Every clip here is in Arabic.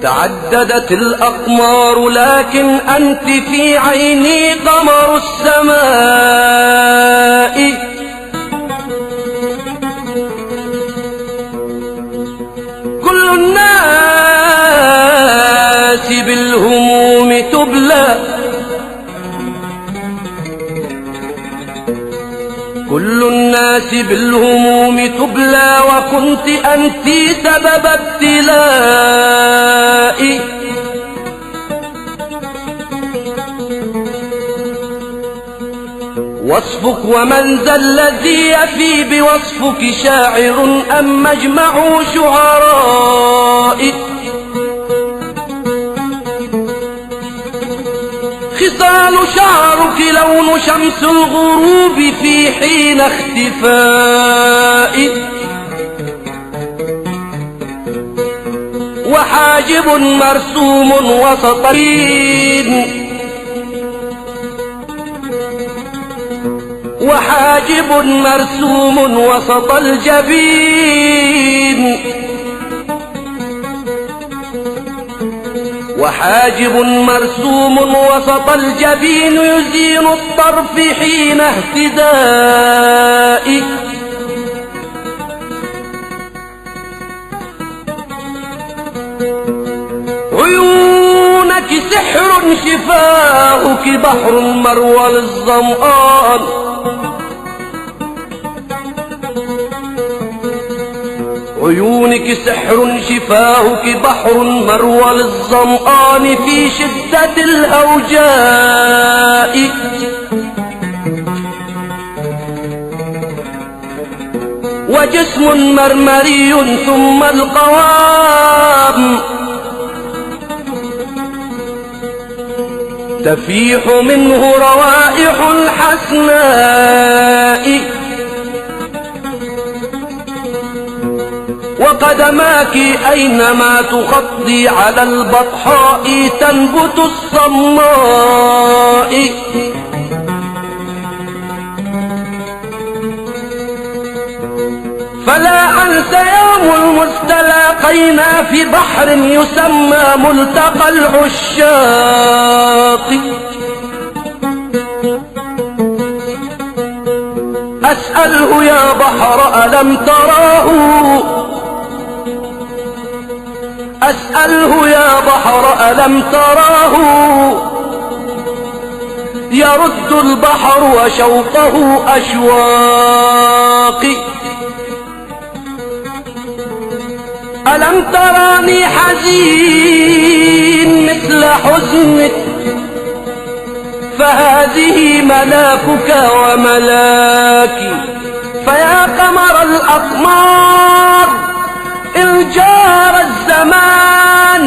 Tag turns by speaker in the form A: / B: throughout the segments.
A: تعددت الأقمار لكن أنت في عيني قمر السماء. كل الناس بالهموم تبلى، كل الناس بالهموم تبلى، وكنت أنت سبب ابتلائي. وصفك ومن ذا الذي يفي بوصفك شاعر أم مجمع شعراء. خصال شعرك لون شمس الغروب في حين اختفائي، وحاجب مرسوم وسط الجبين، وحاجب مرسوم وسط الجبين، وحاجب مرسوم وسط الجبين يزين الطرف حين اهتدائي. عيونك سحر شفاهك بحر مروى للظمآن، عيونك سحر شفاهك بحر مروى للظمآن في شدة الهوجاء. وجسم مرمري ثم القوام، تفيح منه روائح الحسناء. وقدماك أينما تخطي على البطحاء تنبت الصماء. فلا أنسى يوم المستلاقينا في بحر يسمى ملتقى العشاق. أسأله يا بحر ألم تراه، أسأله يا بحر ألم تراه، يرد البحر وشوقه أشواقي. ألم تراني حزين مثل حزنك، فهذه ملاكك وملاكي. فيا قمر الأقمار إن جار الزمان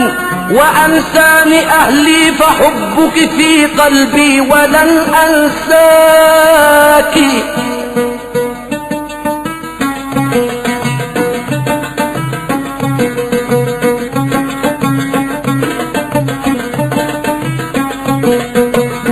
A: وأنساني أهلي، فحبك في قلبي ولن أنساك.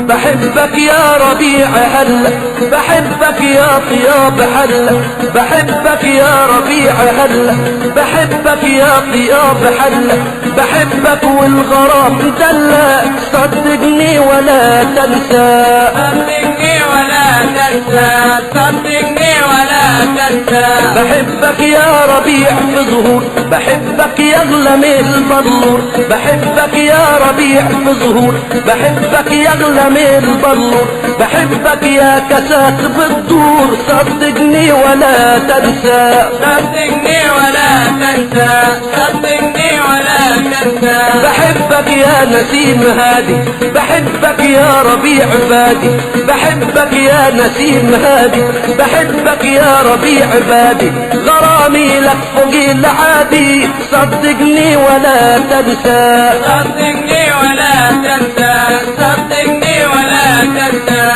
A: بحبك يا ربيع هلا، بحبك يا طياب هلا، بحبك يا ربيع هلا، بحبك يا طياب هلا، بحبك والغرام دلة. صدقني ولا تنسى،
B: صدقني ولا تنسى، صدقني ولا تنسى.
A: بحبك يا ربيع في ظهور، بحبك يا اغلى من البلور، بحبك يا ربيع في ظهور، بحبك يا اغلى من البلور، بحبك يا كسات بالدور. صدقني ولا تنسى،
B: صدقني ولا تنسى، صدقني ولا تنسى.
A: بحبك يا نسيم هادي، بحبك يا ربيع بادي، بحبك يا نسيم هادي، بحبك يا ربيع بادي. غرامي لك فوق العادي، صدقني ولا تنسى،
B: صدقني ولا تنسى، صدقني ولا تنسى.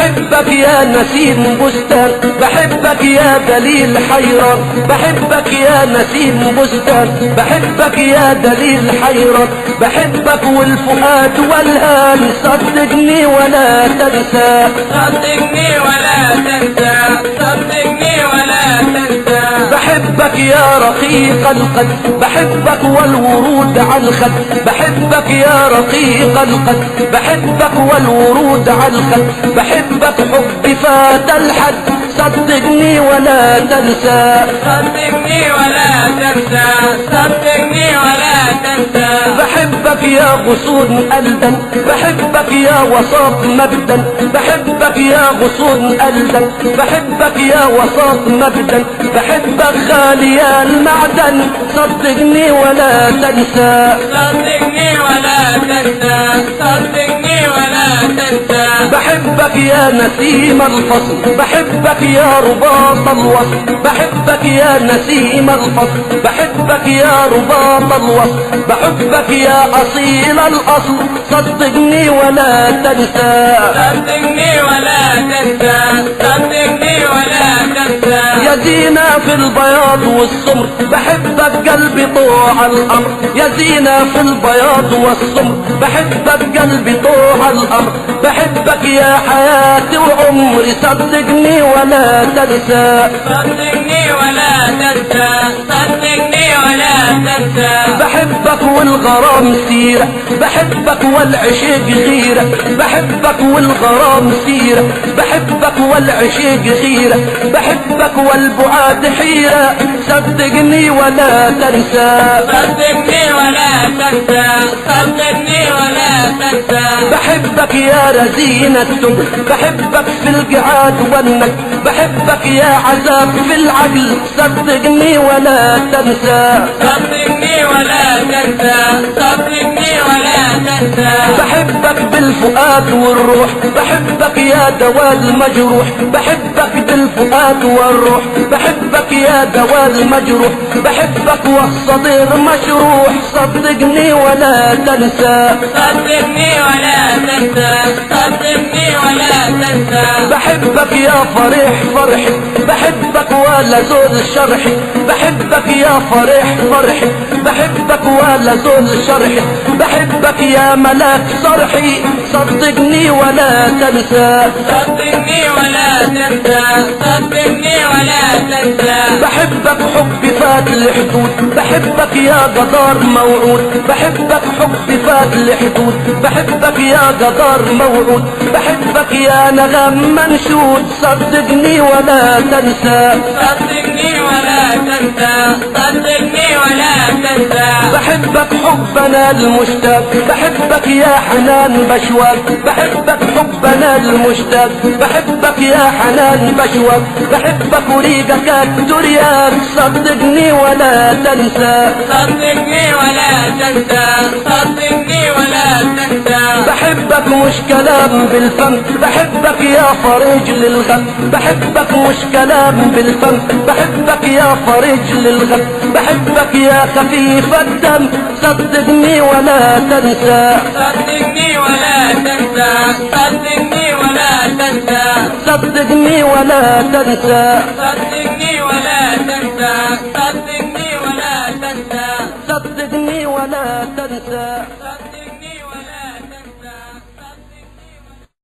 A: بحبك يا نسيم بستان، بحبك يا دليل حيران، بحبك يا نسيم بستان، بحبك يا دليل حيران، بحبك والفؤاد والهان، صدقني ولا تنسى،
B: صدقني ولا تنسى، صدقني ولا تنسى.
A: بحبك يا رقيق القلب، بحبك والورود على الخد، بحبك يا رقيق القلب، بحبك والورود على الخد، بحبك حبي فات الحد، صدقني ولا تنسى،
B: صدقني ولا تنسى، صدقني ولا تنسى.
A: بحبك يا غصون ألدا، بحبك يا وساط مبدا، بحبك يا غصون ألدا، بحبك يا وساط مبدا، بحبك غالي المعدن، صدقني ولا تنسى،
B: صدقني ولا تنسى، صدقني ولا تنسى.
A: بحبك يا نسيم الفصل، بحبك يا رباط الوصل، بحبك يا نسيم الفصل، بحبك يا رباط الوصل، بحبك يا أصيل الأصل، صدقني ولا تنسى،
B: صدقني ولا تنسى، صدقني ولا تنسى.
A: يا زينة في البياض والسمر، بحبك قلبي طوع الأمر، يا زينة في البياض والسمر، بحبك قلبي طوع الأمر، بحبك يا حياتي وعمري، صدقني ولا تنسى،
B: صدقني ولا تنسى، صدقني ولا تنسى.
A: بحبك والغرام سيرة، بحبك والعشق غيرة، بحبك والغرام سيرة، بحبك والعشق غيرة، بحبك والبعاد حيرة، صدقني ولا تنسى،
B: صدقني ولا تنسى، صدقني ولا تنسى.
A: بحبك يا رزين التمر، بحبك في القعاد والنك، بحبك يا عذاب في العقل، صدقني ولا تنسى،
B: صدقني ولا تنسى، صدقني ولا تنسى.
A: بحبك بالفؤاد والروح، بحبك يا دواء المجروح، بحبك بالفؤاد والروح، بحبك يا دواء المجروح، بحبك والصدر مشروح، صدقني ولا تنسى،
B: صدقني ولا تنسى، صدقني ولا تنسى.
A: بحبك يا فرح فرحي، بحبك ولا زول شرحي، بحبك يا فرح فرحي، بحبك ولا زول شرحي، بحبك يا ملاك صرحي، صدقني ولا تنسى،
B: صدقني ولا تنسى، صدقني ولا تنسى.
A: بحبك حبي فات الحدود، بحبك يا قدر موعود، بحبك حبي فات الحدود، بحبك يا قدر موعود، بحبك يا نغم منشود، صدقني ولا تنسى،
B: صدقني ولا تنسى، صدقني ولا تنسى.
A: بحبك حبنا المشتاق، بحبك يا حنان بشواق، بحبك حبنا المشتاق، بحبك يا حنان بشواق، بحبك وريقك الدرياق، صدقني ولا تنسى،
B: صدقني ولا تنسى، صدقني ولا تنسى.
A: بحبك مش كلام بالفم، بحبك يا فرج للغم، بحبك مش كلام بالفم، بحبك يا فرج للغم، بحبك يا خفيف الدم، صدقني ولا تنسى،
B: صدقني ولا تنسى، صدقني ولا تنسى.
A: صدقني ولا تنسى،
B: صدقني ولا تنسى، صدقني ولا تنسى.
A: صدقني ولا تنسى.